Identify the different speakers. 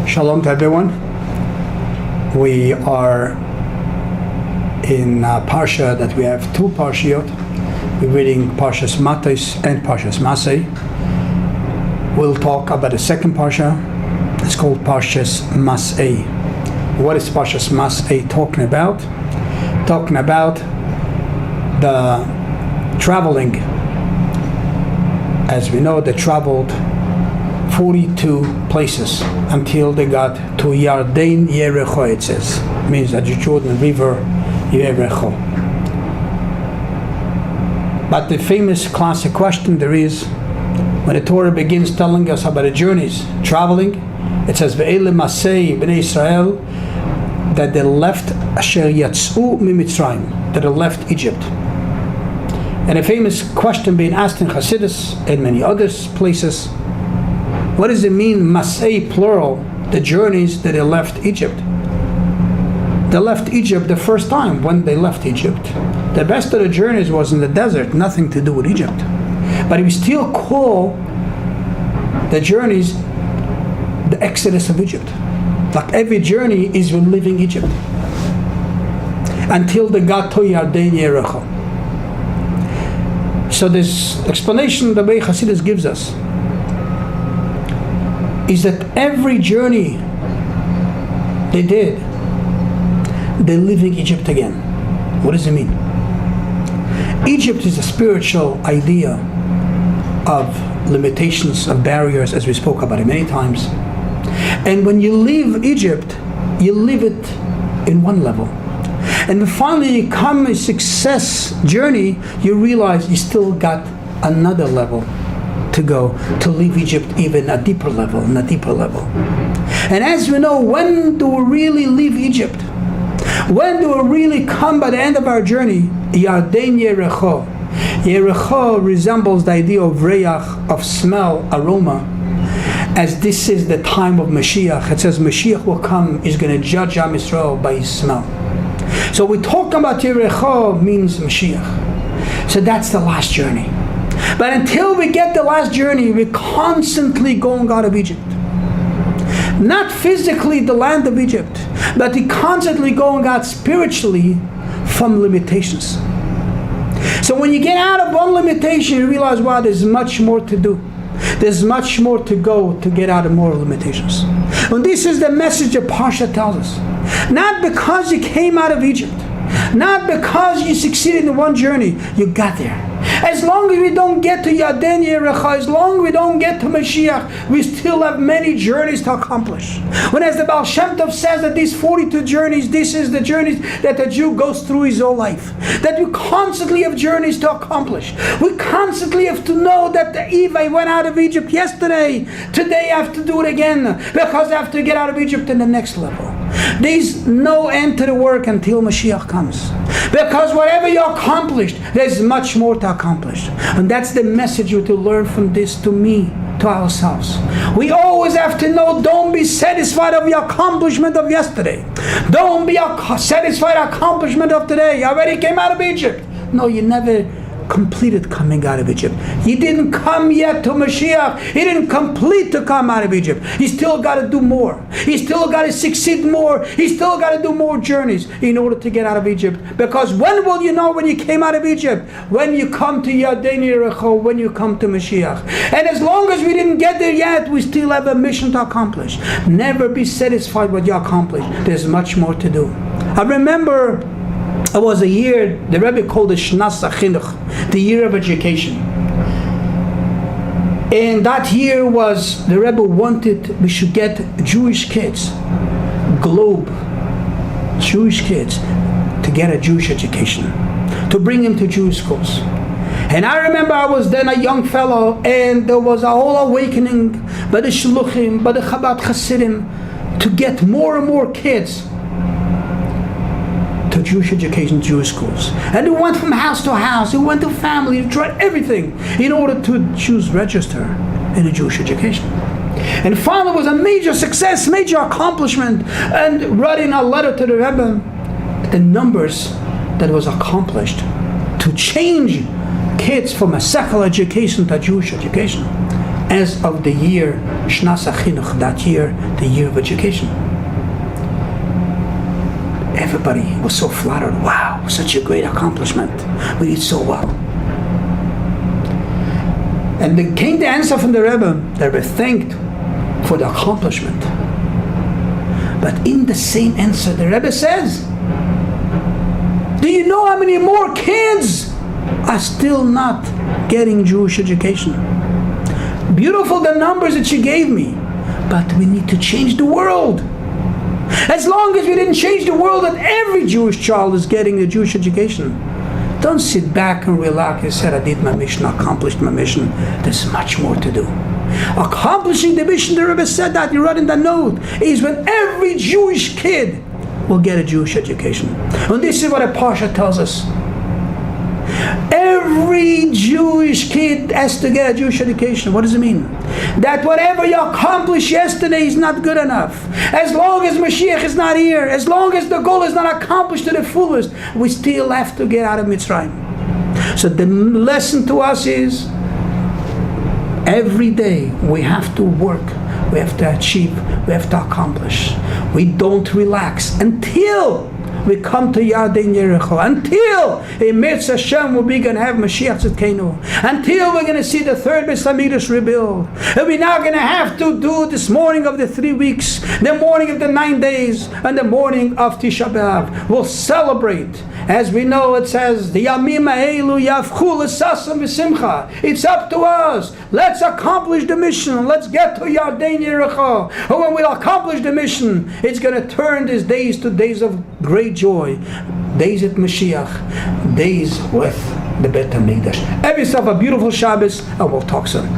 Speaker 1: Shalom to everyone. We are in Parsha that we have two Parshiot. We're reading Parshas Matot and Parshas Masei. We'll talk about the second Parsha. It's called Parshas Masei. What is Parshas Masei talking about? Talking about the traveling. As we know, they traveled 42 places until they got to Yarden Yerecho, it says. It means that the Jordan River, Yerecho. But the famous classic question there is, when the Torah begins telling us about the journeys, traveling, it says, Ve'ele Masei Bnei Israel, that they left Asher Yatz'u Mimitzrayim, that they left Egypt. And a famous question being asked in Hasidus and many other places, what does it mean, Masei plural, the journeys that they left Egypt? They left Egypt the first time when they left Egypt. The rest of the journeys was in the desert, nothing to do with Egypt. But we still call the journeys the Exodus of Egypt. Like every journey is when leaving Egypt. Until they got to Yarden Yerecho. So this explanation the way Hasidus gives us is that every journey they did, they're leaving Egypt again. What does it mean? Egypt is a spiritual idea of limitations, of barriers, as we spoke about it many times. And when you leave Egypt, you leave it in one level. And when finally you come a success journey, you realize you still got another level to go, to leave Egypt even a deeper level, and a deeper level. And as we know, when do we really leave Egypt? When do we really come by the end of our journey? Yarden Yerecho. Yerecho resembles the idea of reyach, of smell, aroma, as this is the time of Mashiach. It says Mashiach will come, is going to judge Am Yisrael by his smell. So we talk about Yerecho means Mashiach. So that's the last journey. But until we get the last journey, we're constantly going out of Egypt. Not physically the land of Egypt, but we're constantly going out spiritually from limitations. So when you get out of one limitation, you realize, wow, there's much more to do. There's much more to go to get out of more limitations. And this is the message that Parsha tells us. Not because you came out of Egypt, not because you succeeded in one journey, you got there. As long as we don't get to Yarden Yerecha, as long as we don't get to Mashiach, we still have many journeys to accomplish. When as the Baal Shem Tov says that these 42 journeys, this is the journeys that the Jew goes through his whole life. That we constantly have journeys to accomplish. We constantly have to know that if I went out of Egypt yesterday, today I have to do it again, because I have to get out of Egypt in the next level. There's no end to the work until Mashiach comes. Because whatever you accomplished, there's much more to accomplish. And that's the message you to learn from this to me, to ourselves. We always have to know, don't be satisfied of your accomplishment of yesterday. Don't be satisfied accomplishment of today. You already came out of Egypt. No, you never completed coming out of Egypt. He didn't come yet to Mashiach. He didn't complete to come out of Egypt. He still got to do more. He still got to succeed more. He still got to do more journeys in order to get out of Egypt. Because when will you know when you came out of Egypt? When you come to Yarden Yerecho, when you come to Mashiach. And as long as we didn't get there yet, we still have a mission to accomplish. Never be satisfied with what you accomplished. There's much more to do. I remember it was a year, the Rebbe called it Shnas HaChinuch, the year of education. And that year was, the Rebbe wanted we should get Jewish kids, Jewish kids, to get a Jewish education, to bring them to Jewish schools. And I remember I was then a young fellow, and there was a whole awakening by the Shluchim, by the Chabad Hasidim, to get more and more kids to Jewish education, Jewish schools. And we went from house to house, we went to family, we tried everything in order to choose register in a Jewish education. And finally it was a major success, major accomplishment, and writing a letter to the Rebbe, the numbers that was accomplished to change kids from a secular education to Jewish education. as of the year Shnas HaChinuch, that year, the year of education. Everybody was so flattered. Wow, such a great accomplishment. We did so well. And there came the answer from the Rebbe. The Rebbe thanked for the accomplishment. But in the same answer, the Rebbe says, do you know how many more kids are still not getting Jewish education? Beautiful the numbers that you gave me, but we need to change the world. As long as we didn't change the world that every Jewish child is getting a Jewish education, don't sit back and relax and say, I did my mission, accomplished my mission. There's much more to do. Accomplishing the mission, the Rebbe said that, he wrote in the note, is when every Jewish kid will get a Jewish education. And this is what a Parsha tells us. Every Jewish kid has to get a Jewish education. What does it mean? That whatever you accomplished yesterday is not good enough. As long as Mashiach is not here, as long as the goal is not accomplished to the fullest, we still have to get out of Mitzrayim. So the lesson to us is, every day we have to work, we have to achieve, we have to accomplish. We don't relax until we come to Yarden Yericho, until in Mirz Hashem we're going to have Mashiach Tzidkenu, until we're going to see the third Beis Hamikdash rebuild. And we're now going to have to do this morning of the 3 weeks, the morning of the 9 days, and the morning of Tisha B'Av. We'll celebrate. As we know, it says, the Yamim Ha'elu Yafchu L'Sasam V'Simcha. It's up to us. Let's accomplish the mission. Let's get to Yarden Yericho. And when we accomplish the mission, it's going to turn these days to days of great joy. Days at Mashiach. Days with the Beit HaMikdash. Have yourself a beautiful Shabbos, and we'll talk soon.